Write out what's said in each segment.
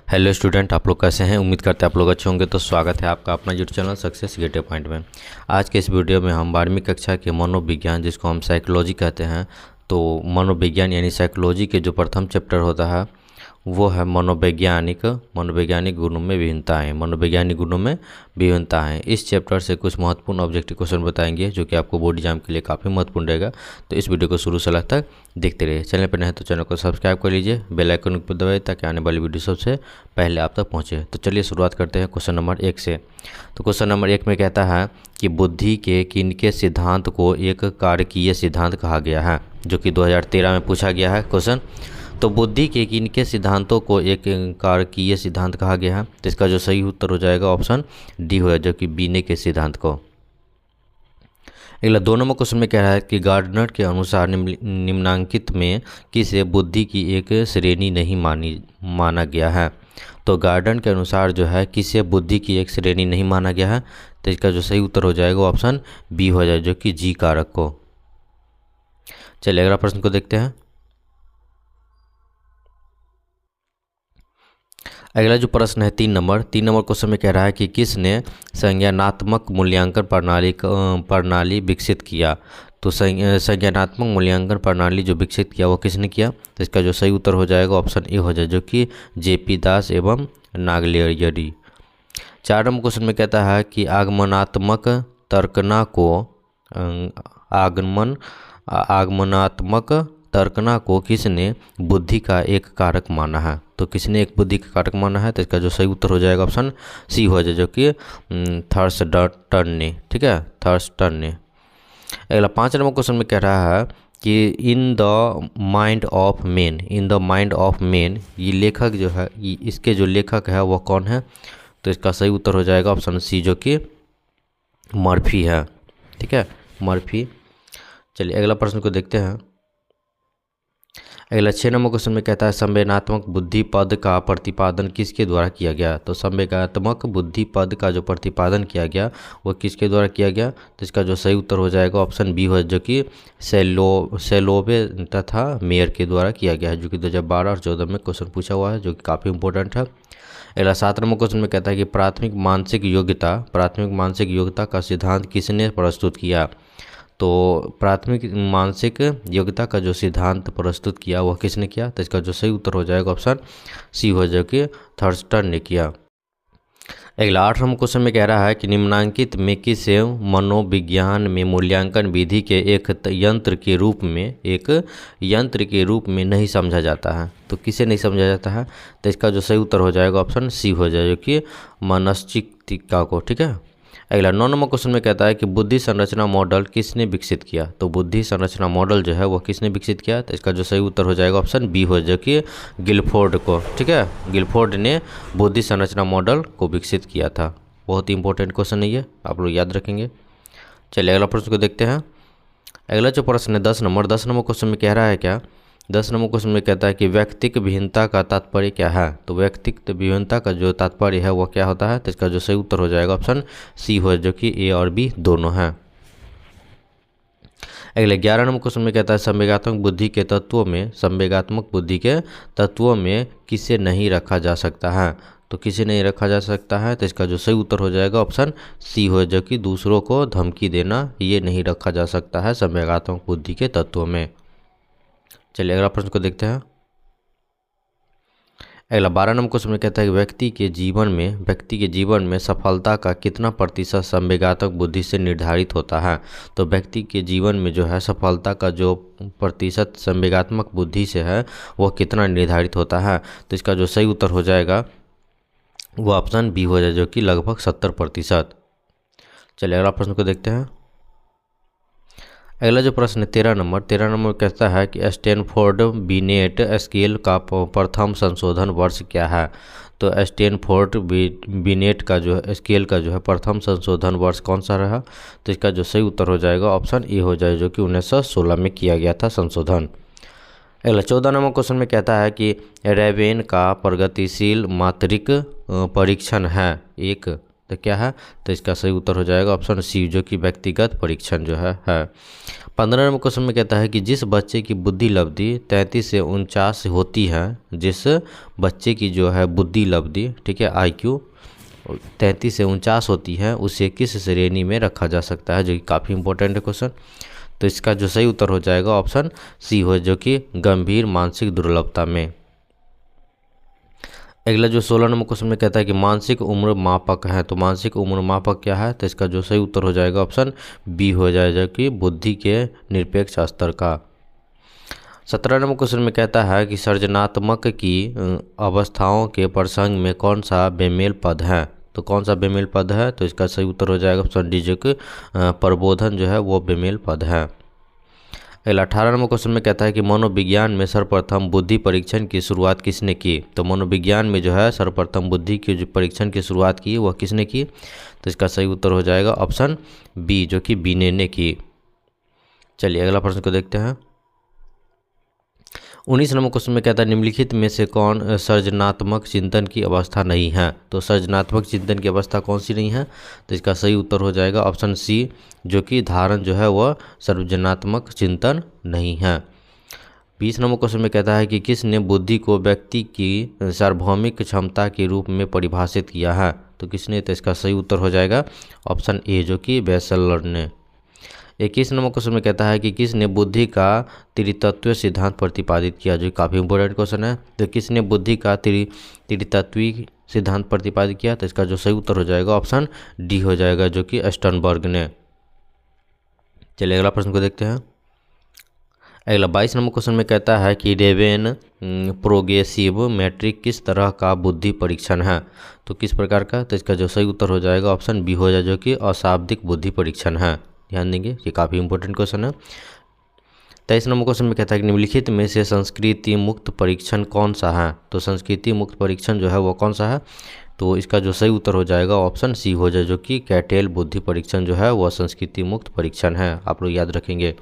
Hello student, आप लोग कैसे हैं। उम्मीद करते हैं आप लोग अच्छे होंगे। तो स्वागत है आपका अपना यूट्यूब चैनल सक्सेस गेट ए पॉइंट में। आज के इस वीडियो में हम 12वीं कक्षा के मनोविज्ञान, जिसको हम साइकोलॉजी कहते हैं, तो मनोविज्ञान यानी साइकोलॉजी के जो प्रथम चैप्टर होता है वो है मनोवैज्ञानिक गुणों में विभिन्नताएँ। मनोवैज्ञानिक गुणों में विभिन्नताएँ, इस चैप्टर से कुछ महत्वपूर्ण ऑब्जेक्टिव क्वेश्चन बताएंगे जो कि आपको बोर्ड एग्जाम के लिए काफ़ी महत्वपूर्ण रहेगा। तो इस वीडियो को शुरू से लास्ट तक देखते रहिए। चैनल पर नए तो चैनल को सब्सक्राइब कर लीजिए, बेल आइकन पर दबाइए ताकि आने वाली वीडियो सबसे पहले आप तक पहुँचे। तो चलिए शुरुआत करते हैं क्वेश्चन नंबर 1 से। तो क्वेश्चन नंबर 1 में कहता है कि बुद्धि के किनके सिद्धांत को एक कारकीय सिद्धांत कहा गया है, जो कि 2013 में पूछा गया है क्वेश्चन। तो बुद्धि के किनके सिद्धांतों को एक कारकीय सिद्धांत कहा गया है, तो इसका जो सही उत्तर हो जाएगा ऑप्शन डी होगा, जो कि बीने के सिद्धांत को। अगला 2 नंबर क्वेश्चन में कह रहा है कि गार्डनर के अनुसार निम्नांकित में किसे बुद्धि की एक श्रेणी नहीं माना गया है। तो गार्डनर के अनुसार जो है किसे बुद्धि की एक श्रेणी नहीं माना गया है, तो इसका जो सही उत्तर हो जाएगा ऑप्शन बी हो जाए, जो कि जी कारक को। चलिए अगला प्रश्न को देखते हैं। अगला जो प्रश्न है 3 नंबर क्वेश्चन में कह रहा है कि किसने संज्ञानात्मक मूल्यांकन प्रणाली विकसित किया। तो संज्ञानात्मक मूल्यांकन प्रणाली जो विकसित किया वो किसने किया, तो इसका जो सही उत्तर हो जाएगा ऑप्शन ए हो जाए, जो कि जेपी दास एवं नागलियरी। 4 नंबर क्वेश्चन में कहता है कि आगमनात्मक तर्कना को किसने बुद्धि का एक कारक माना है। तो किसने एक बुद्धि का कारक माना है, तो इसका जो सही उत्तर हो जाएगा ऑप्शन सी हो जाए, जो कि थर्स्टन ने। ठीक है, थर्स्टन ने। अगला 5 नंबर क्वेश्चन में कह रहा है कि in the mind of man, ये लेखक जो है, इसके जो लेखक है वह कौन है, तो इसका सही उत्तर हो जाएगा ऑप्शन सी, जो कि मर्फी है। ठीक है, मर्फी। चलिए अगला प्रश्न को देखते हैं। अगला 6 नंबर क्वेश्चन में कहता है संवेदनात्मक बुद्धि पद का प्रतिपादन किसके द्वारा किया गया। तो संवेदनात्मक बुद्धि पद का जो प्रतिपादन किया गया वो किसके द्वारा किया गया, तो इसका जो सही उत्तर हो जाएगा ऑप्शन बी हो, जो कि सेलोवे तथा मेयर के द्वारा किया गया है, जो कि 2012 और 2014 में क्वेश्चन पूछा हुआ है, जो कि काफ़ी इंपॉर्टेंट है। अगला 7 नंबर क्वेश्चन में कहता है कि प्राथमिक मानसिक योग्यता का सिद्धांत किसने प्रस्तुत किया। तो प्राथमिक मानसिक योग्यता का जो सिद्धांत प्रस्तुत किया वह किसने किया, तो इसका जो सही उत्तर हो जाएगा ऑप्शन सी हो जाए, कि थर्स्टन ने किया। अगला 8 नंबर क्वेश्चन में कह रहा है कि निम्नांकित में किसे मनोविज्ञान में मूल्यांकन विधि के एक यंत्र के रूप में नहीं समझा जाता है। तो किसे नहीं समझा जाता है, तो इसका जो सही उत्तर हो जाएगा ऑप्शन सी हो जाए, जो कि मनश्चिकित्सा को। ठीक है। अगला 9 नंबर क्वेश्चन में कहता है कि बुद्धि संरचना मॉडल किसने विकसित किया। तो बुद्धि संरचना मॉडल जो है वो किसने विकसित किया, तो इसका जो सही उत्तर हो जाएगा ऑप्शन बी हो, जो कि गिलफोर्ड को। ठीक है, गिलफोर्ड ने बुद्धि संरचना मॉडल को विकसित किया था। बहुत ही इंपॉर्टेंट क्वेश्चन है ये, आप लोग याद रखेंगे। चलिए अगला प्रश्न को देखते हैं। अगला जो प्रश्न है 10 नंबर क्वेश्चन में कह रहा है क्या, 10 नंबर क्वेश्चन में कहता है कि व्यक्तिक भिन्नता का तात्पर्य क्या है। तो व्यक्तिक भिन्नता का जो तात्पर्य है वह क्या होता है, तो इसका जो सही उत्तर हो जाएगा ऑप्शन सी हो, जो कि ए और बी दोनों हैं। अगले 11 नंबर क्वेश्चन में कहता है संवेगात्मक बुद्धि के तत्वों में किसे नहीं रखा जा सकता है। तो किसे नहीं रखा जा सकता है, तो इसका जो सही उत्तर हो जाएगा ऑप्शन सी हो, जो कि दूसरों को धमकी देना, ये नहीं रखा जा सकता है संवेगात्मक बुद्धि के तत्वों में। चलिए अगला प्रश्न को देखते हैं। अगला 12 नंबर क्वेश्चन में कहता है कि व्यक्ति के जीवन में सफलता का कितना प्रतिशत संवेगात्मक बुद्धि से निर्धारित होता है। तो व्यक्ति के जीवन में जो है सफलता का जो प्रतिशत संवेगात्मक बुद्धि से है वह कितना निर्धारित होता है, तो इसका जो सही उत्तर हो जाएगा वो ऑप्शन बी हो जाए, जो कि लगभग 70%। चलिए अगला प्रश्न को देखते हैं। अगला जो प्रश्न है 13 नंबर कहता है कि स्टैनफोर्ड बिनेट स्केल का प्रथम संशोधन वर्ष क्या है। तो स्टैनफोर्ड बिनेट का जो है स्केल का जो है प्रथम संशोधन वर्ष कौन सा रहा, तो इसका जो सही उत्तर हो जाएगा ऑप्शन ए हो जाए, जो कि 1916 में किया गया था संशोधन। अगला 14 नंबर क्वेश्चन में कहता है कि रेवेन का प्रगतिशील मात्रिक परीक्षण है एक तो क्या है, तो इसका सही उत्तर हो जाएगा ऑप्शन सी, जो कि व्यक्तिगत परीक्षण जो है। 15 नंबर क्वेश्चन में कहता है कि जिस बच्चे की बुद्धि लब्धि 33 से 49 होती है, जिस बच्चे की जो है बुद्धि लब्धि, ठीक है, IQ 33 से 49 होती है, उसे किस श्रेणी में रखा जा सकता है, जो कि काफ़ी इंपॉर्टेंट है क्वेश्चन। तो इसका जो सही उत्तर हो जाएगा ऑप्शन सी हो, जो कि गंभीर मानसिक दुर्बलता में। अगला जो 16 नंबर क्वेश्चन में कहता है कि मानसिक उम्र मापक है, तो मानसिक उम्र मापक क्या है, तो इसका जो सही उत्तर हो जाएगा ऑप्शन बी हो जाएगा, कि बुद्धि के निरपेक्ष स्तर का। 17 नंबर क्वेश्चन में कहता है कि सृजनात्मक की अवस्थाओं के प्रसंग में कौन सा बेमेल पद है, तो कौन सा बेमेल पद है, तो इसका सही उत्तर हो जाएगा ऑप्शन डी, जो कि प्रबोधन जो है वो बेमेल पद है। अगला 18 नंबर क्वेश्चन में कहता है कि मनोविज्ञान में सर्वप्रथम बुद्धि परीक्षण की शुरुआत किसने की, तो मनोविज्ञान में जो है सर्वप्रथम बुद्धि की जो परीक्षण की शुरुआत की वह किसने की, तो इसका सही उत्तर हो जाएगा ऑप्शन बी, जो कि बीने ने की। चलिए अगला प्रश्न को देखते हैं। 19 नंबर क्वेश्चन में कहता है निम्नलिखित में से कौन सृजनात्मक चिंतन की अवस्था नहीं है, तो सृजनात्मक चिंतन की अवस्था कौन सी नहीं है, तो इसका सही उत्तर हो जाएगा ऑप्शन सी, जो कि धारण जो है वह सृजनात्मक चिंतन नहीं है। 20 नंबर क्वेश्चन में कहता है कि किसने बुद्धि को व्यक्ति की सार्वभौमिक क्षमता के रूप में परिभाषित किया है, तो किसने, तो इसका सही उत्तर हो जाएगा ऑप्शन ए, जो कि बेसेलर ने। 21 नंबर क्वेश्चन में कहता है कि किसने बुद्धि का त्रितत्वीय सिद्धांत प्रतिपादित किया, जो काफ़ी इंपॉर्टेंट क्वेश्चन है। तो किसने बुद्धि का त्रितत्वीय सिद्धांत प्रतिपादित किया, तो इसका जो सही उत्तर हो जाएगा ऑप्शन डी हो जाएगा, जो कि स्टर्नबर्ग ने। चलिए अगला प्रश्न को देखते हैं। अगला 22 नंबर क्वेश्चन में कहता है कि रेवेन प्रोग्रेसिव मैट्रिक किस तरह का बुद्धि परीक्षण है, तो किस प्रकार का, तो इसका जो सही उत्तर हो जाएगा ऑप्शन बी हो जाएगा, जो कि अशाब्दिक बुद्धि परीक्षण है। ध्यान देंगे, ये काफ़ी इंपॉर्टेंट क्वेश्चन है। 23 नंबर क्वेश्चन में कहता है कि निम्नलिखित में से संस्कृति मुक्त परीक्षण कौन सा है, तो संस्कृति मुक्त परीक्षण जो है वो कौन सा है, तो इसका जो सही उत्तर हो जाएगा ऑप्शन सी हो जाए, जो कि कैटेल बुद्धि परीक्षण जो है वह संस्कृति मुक्त परीक्षण है, आप लोग याद रखेंगे।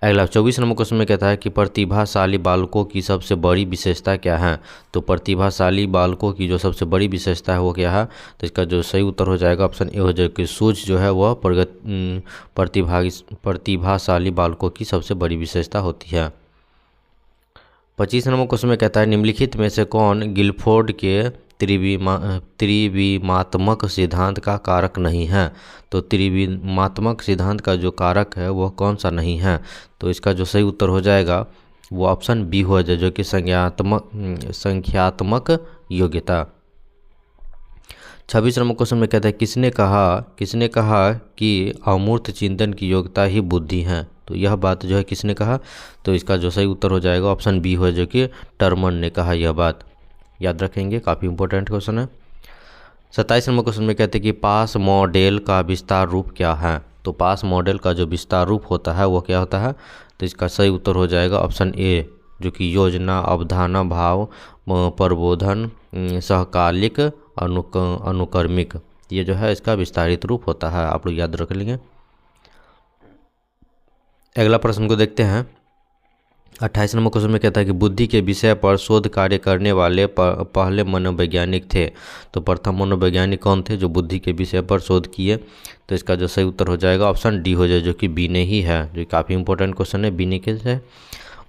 अगला 24 नंबर क्वेश्चन में कहता है कि प्रतिभाशाली बालकों की सबसे बड़ी विशेषता क्या है, तो प्रतिभाशाली बालकों की जो सबसे बड़ी विशेषता है वो क्या है, तो इसका जो सही उत्तर हो जाएगा ऑप्शन ए हो जाएगा, कि सूझ जो है वह प्रतिभाशाली बालकों की सबसे बड़ी विशेषता होती है। 25 नंबर क्वेश्चन में कहता है निम्नलिखित में से कौन गिलफोर्ड के त्रिविमात्मक सिद्धांत का कारक नहीं है, तो त्रिविमात्मक सिद्धांत का जो कारक है वह कौन सा नहीं है, तो इसका जो सही उत्तर हो जाएगा वो ऑप्शन बी हो जाए, जो कि संख्यात्मक योग्यता। 26 नंबर क्वेश्चन में कहता है किसने कहा कि अमूर्त चिंतन की योग्यता ही बुद्धि है, तो यह बात जो है किसने कहा, तो इसका जो सही उत्तर हो जाएगा ऑप्शन बी हो, जो कि टर्मन ने कहा यह बात, याद रखेंगे, काफ़ी इंपॉर्टेंट क्वेश्चन है। 27 नंबर क्वेश्चन में कहते हैं कि पास मॉडल का विस्तार रूप क्या है, तो पास मॉडल का जो विस्तार रूप होता है वो क्या होता है, तो इसका सही उत्तर हो जाएगा ऑप्शन ए, जो कि योजना, अवधारणा, भाव, प्रबोधन, सहकालिक, अनुक्रमिक, ये जो है इसका विस्तारित रूप होता है, आप लोग याद रख लेंगे। अगला प्रश्न को देखते हैं। 28 नंबर क्वेश्चन में कहता है कि बुद्धि के विषय पर शोध कार्य करने वाले पहले मनोवैज्ञानिक थे, तो प्रथम मनोवैज्ञानिक कौन थे जो बुद्धि के विषय पर शोध किए, तो इसका जो सही उत्तर हो जाएगा ऑप्शन डी हो जाए, जो कि बी ने ही है, जो काफ़ी इंपॉर्टेंट क्वेश्चन है, बी ने के है।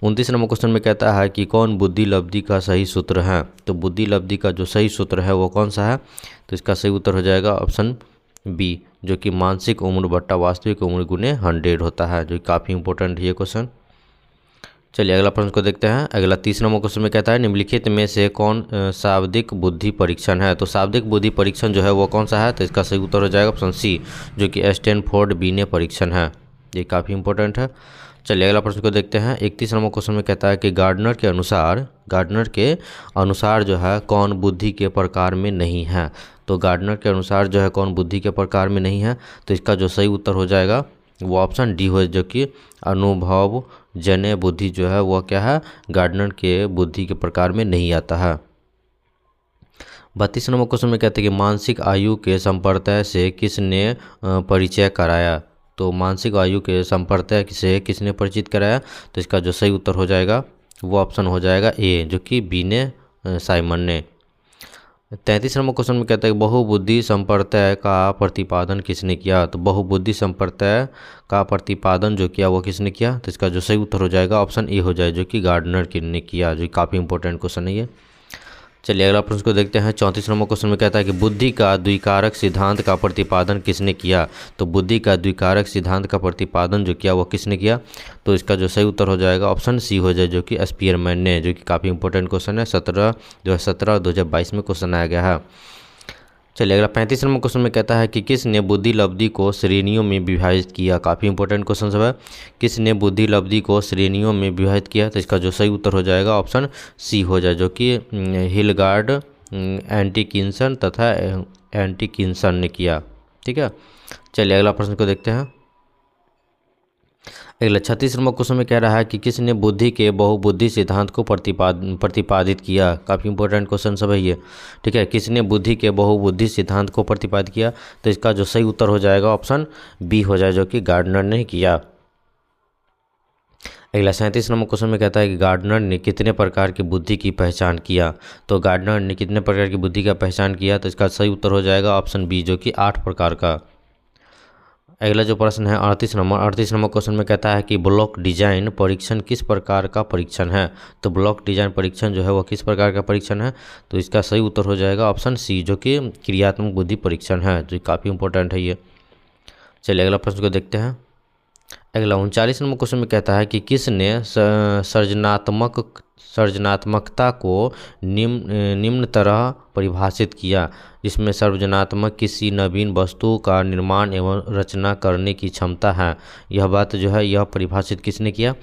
29 नंबर क्वेश्चन में कहता है कि कौन बुद्धि लब्धि का सही सूत्र है, तो बुद्धि लब्धि का जो सही सूत्र है वो कौन सा है, तो इसका सही उत्तर हो जाएगा ऑप्शन बी, जो कि मानसिक उम्र बट्टा वास्तविक उम्र गुने 100 होता है, जो काफ़ी इंपॉर्टेंट है ये क्वेश्चन। चलिए अगला प्रश्न को देखते हैं। अगला 30 नंबर क्वेश्चन में कहता है निम्नलिखित में से कौन शाब्दिक बुद्धि परीक्षण है, तो शाब्दिक बुद्धि परीक्षण जो है वो कौन सा है, तो इसका सही उत्तर हो जाएगा ऑप्शन सी, जो कि स्टैनफोर्ड बीने परीक्षण है, ये काफ़ी इंपॉर्टेंट है। चलिए अगला प्रश्न को देखते हैं। 31 नंबर क्वेश्चन में कहता है कि गार्डनर के अनुसार जो है कौन बुद्धि के प्रकार में नहीं है, तो गार्डनर के अनुसार जो है कौन बुद्धि के प्रकार में नहीं है, तो इसका जो सही उत्तर हो जाएगा वो ऑप्शन डी हो, जो कि अनुभव जन्य बुद्धि जो है वह क्या है, गार्डनर के बुद्धि के प्रकार में नहीं आता है। 32 नंबर क्वेश्चन में कहते हैं कि मानसिक आयु के संप्रत्यय से किसने परिचय कराया, तो मानसिक आयु के संप्रत्यय से किसने परिचित कराया, तो इसका जो सही उत्तर हो जाएगा वो ऑप्शन हो जाएगा ए, जो कि बी ने साइमन ने। 33 नंबर क्वेश्चन में कहता है कि बहुबुद्धि संप्रत्यय का प्रतिपादन किसने किया। तो बहुबुद्धि संप्रत्यय का प्रतिपादन जो किया वो किसने किया। तो इसका जो सही उत्तर हो जाएगा ऑप्शन ए हो जाए, जो कि गार्डनर ने किया, जो काफ़ी इंपॉर्टेंट क्वेश्चन है ये। चलिए अगला प्रश्न को देखते हैं। 34 नंबर क्वेश्चन में कहता है कि बुद्धि का द्विकारक सिद्धांत का प्रतिपादन किसने किया। तो बुद्धि का द्विकारक सिद्धांत का प्रतिपादन जो किया वो किसने किया। तो इसका जो सही उत्तर हो जाएगा ऑप्शन सी हो जाए, जो कि स्पीयरमैन ने, जो कि काफ़ी इंपॉर्टेंट क्वेश्चन है। 2017 और 2022 में क्वेश्चन आया गया है। चलिए अगला 35 नंबर क्वेश्चन में कहता है कि किसने बुद्धि लब्धि को श्रेणियों में विभाजित किया। काफ़ी इंपॉर्टेंट क्वेश्चन सब है। किसने बुद्धि लब्धि को श्रेणियों में विभाजित किया। तो इसका जो सही उत्तर हो जाएगा ऑप्शन सी हो जाए, जो कि हिलगार्ड, एंटिकिंसन तथा एंटिकिंसन ने किया। ठीक है। चलिए अगला प्रश्न को देखते हैं। अगला 36 नंबर क्वेश्चन में कह रहा है कि किसने बुद्धि के बहुबुद्धि सिद्धांत को प्रतिपादित किया। काफ़ी इंपॉर्टेंट क्वेश्चन सब है ये। ठीक है, किसने बुद्धि के बहुबुद्धि सिद्धांत को प्रतिपादित किया। तो इसका जो सही उत्तर हो जाएगा ऑप्शन बी हो जाए, जो कि गार्डनर ने किया। अगला 37 नंबर क्वेश्चन में कहता है कि गार्डनर ने कितने प्रकार की बुद्धि की पहचान किया। तो गार्डनर ने कितने प्रकार की बुद्धि का पहचान किया। तो इसका सही उत्तर हो जाएगा ऑप्शन बी, जो कि 8 प्रकार का। अगला जो प्रश्न है 38 नंबर क्वेश्चन में कहता है कि ब्लॉक डिजाइन परीक्षण किस प्रकार का परीक्षण है। तो ब्लॉक डिजाइन परीक्षण जो है वो किस प्रकार का परीक्षण है। तो इसका सही उत्तर हो जाएगा ऑप्शन सी, जो कि क्रियात्मक बुद्धि परीक्षण है, जो काफ़ी इंपॉर्टेंट है ये। चलिए अगला प्रश्न को देखते हैं। अगला 39 नंबर क्वेश्चन में कहता है कि किसने सृजनात्मकता को निम्न तरह परिभाषित किया, जिसमें सृजनात्मक किसी नवीन वस्तु का निर्माण एवं रचना करने की क्षमता है। यह बात जो है यह परिभाषित किसने किया।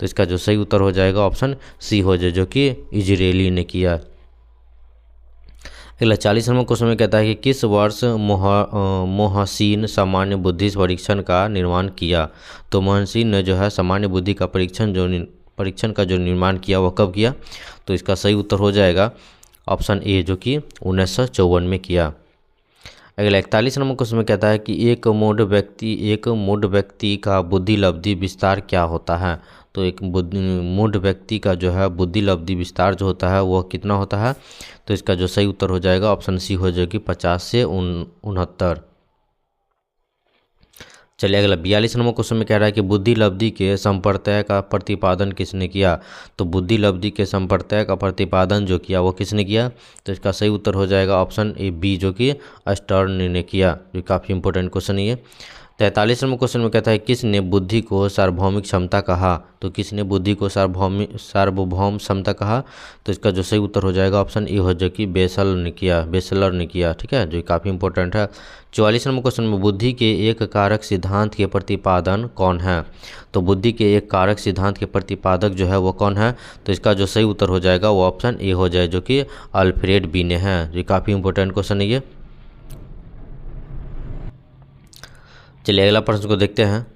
तो इसका जो सही उत्तर हो जाएगा ऑप्शन सी हो जाए, जो कि इजरायली ने किया। अगला 40 नंबर क्वेश्चन में कहता है कि किस वर्ष मोहसिन सामान्य बुद्धि परीक्षण का निर्माण किया। तो मोहसिन ने जो है सामान्य बुद्धि का परीक्षण का जो निर्माण किया वह कब किया। तो इसका सही उत्तर हो जाएगा ऑप्शन ए, जो कि 1954 में किया। अगला 41 नंबर क्वेश्चन में कहता है कि एक मूढ़ व्यक्ति का बुद्धि लब्धि विस्तार क्या होता है। तो एक मूढ़ व्यक्ति का जो है बुद्धि लब्धि विस्तार जो होता है वह कितना होता है। तो इसका जो सही उत्तर हो जाएगा ऑप्शन सी हो जाएगी 50 से 69। चलिए अगला 42 नंबर क्वेश्चन में कह रहा है कि बुद्धि लब्धि के संप्रत्यय का प्रतिपादन किसने किया। तो बुद्धि लब्धि के संप्रत्यय का प्रतिपादन जो किया वो किसने किया। तो इसका सही उत्तर हो जाएगा ऑप्शन ए बी, जो कि स्टर्न ने किया, जो काफ़ी इंपॉर्टेंट क्वेश्चन है ये। 43 नंबर क्वेश्चन में कहता है किसने बुद्धि को सार्वभौमिक क्षमता कहा। तो किसने बुद्धि को सार्वभौम क्षमता कहा। तो इसका जो सही उत्तर हो जाएगा ऑप्शन ए हो, जो कि बेसलर ने किया। ठीक है, जो काफ़ी इंपॉर्टेंट है। 44 नंबर क्वेश्चन में बुद्धि के एक कारक सिद्धांत के प्रतिपादन कौन है। तो बुद्धि के एक कारक सिद्धांत के प्रतिपादक जो है वो कौन है। तो इसका जो सही उत्तर हो जाएगा वो ऑप्शन ए हो जाए, जो कि अल्फ्रेड बीने हैं, जो काफ़ी इंपॉर्टेंट क्वेश्चन है ये। चलिए अगला प्रश्न को देखते हैं।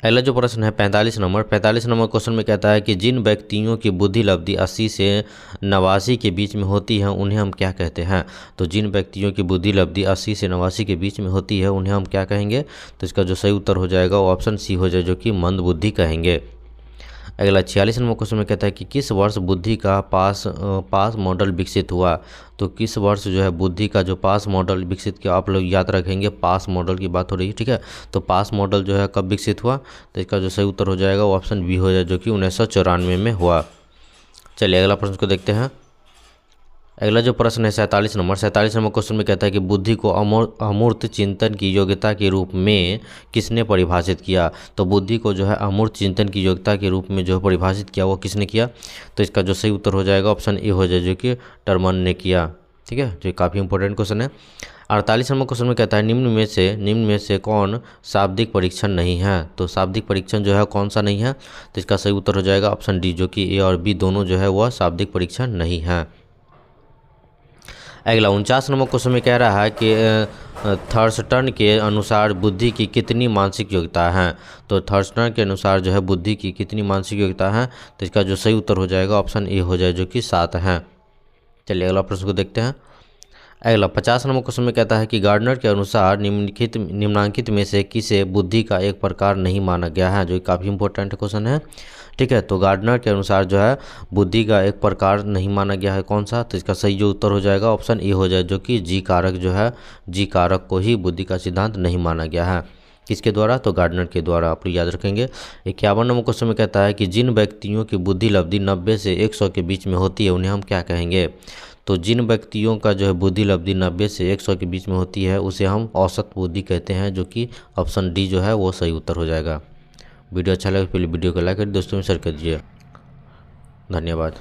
अगला जो प्रश्न है 45 नंबर क्वेश्चन में कहता है कि जिन व्यक्तियों की बुद्धि लब्धि 80 से 89 के बीच में होती है उन्हें हम क्या कहते हैं। तो जिन व्यक्तियों की बुद्धि लब्धि 80 से 89 के बीच में होती है उन्हें हम क्या कहेंगे। तो इसका जो सही उत्तर हो जाएगा वो ऑप्शन सी हो जाए, जो कि मंद बुद्धि कहेंगे। अगला 46 नंबर क्वेश्चन में कहता है कि किस वर्ष बुद्धि का पास मॉडल विकसित हुआ। तो किस वर्ष जो है बुद्धि का जो पास मॉडल विकसित किया, आप लोग याद रखेंगे पास मॉडल की बात हो रही है। ठीक है, तो पास मॉडल जो है कब विकसित हुआ। तो इसका जो सही उत्तर हो जाएगा वो ऑप्शन बी हो जाए, जो कि 1994 में हुआ। चलिए अगला प्रश्न को देखते हैं। अगला जो प्रश्न है 47 नंबर क्वेश्चन में कहता है कि बुद्धि को अमूर्त चिंतन की योग्यता के रूप में किसने परिभाषित किया। तो बुद्धि को जो है अमूर्त चिंतन की योग्यता के रूप में जो परिभाषित किया वो किसने किया। तो इसका जो सही उत्तर हो जाएगा ऑप्शन ए हो जाए, जो कि टर्मन ने किया। ठीक है, जो काफ़ी इंपॉर्टेंट क्वेश्चन है। 48 नंबर क्वेश्चन में कहता है निम्न में से कौन शाब्दिक परीक्षण नहीं है। तो शाब्दिक परीक्षण जो है कौन सा नहीं है। तो इसका सही उत्तर हो जाएगा ऑप्शन डी, जो कि ए और बी दोनों जो है वह शाब्दिक परीक्षण नहीं है। अगला 49 नंबर क्वेश्चन में कह रहा है कि थर्स्टन के अनुसार बुद्धि की कितनी मानसिक योग्यता है। तो थर्स्टन के अनुसार जो है बुद्धि की कितनी मानसिक योग्यता है। तो इसका जो सही उत्तर हो जाएगा ऑप्शन ए हो जाए, जो कि 7 है। चलिए अगला प्रश्न को देखते हैं। अगला 50 नंबर क्वेश्चन में कहता है कि गार्डनर के अनुसार निम्नलिखित में से किसे बुद्धि का एक प्रकार नहीं माना गया है, जो काफ़ी इंपॉर्टेंट क्वेश्चन है। ठीक है, तो गार्डनर के अनुसार जो है बुद्धि का एक प्रकार नहीं माना गया है कौन सा, तो इसका सही जो उत्तर हो जाएगा ऑप्शन ए हो जाए, जो कि जी कारक जो है, जी कारक को ही बुद्धि का सिद्धांत नहीं माना गया है। किसके द्वारा, तो गार्डनर के द्वारा, आप लोग याद रखेंगे। 51 नंबर क्वेश्चन में कहता है कि जिन व्यक्तियों की बुद्धि लब्धि 90 से 100 के बीच में होती है उन्हें हम क्या कहेंगे। तो जिन व्यक्तियों का जो है बुद्धि लब्धि 90 से 100 के बीच में होती है उसे हम औसत बुद्धि कहते हैं, जो कि ऑप्शन डी जो है वो सही उत्तर हो जाएगा। वीडियो अच्छा लगे तो वीडियो को लाइक कर दोस्तों में शेयर कर दीजिए। धन्यवाद।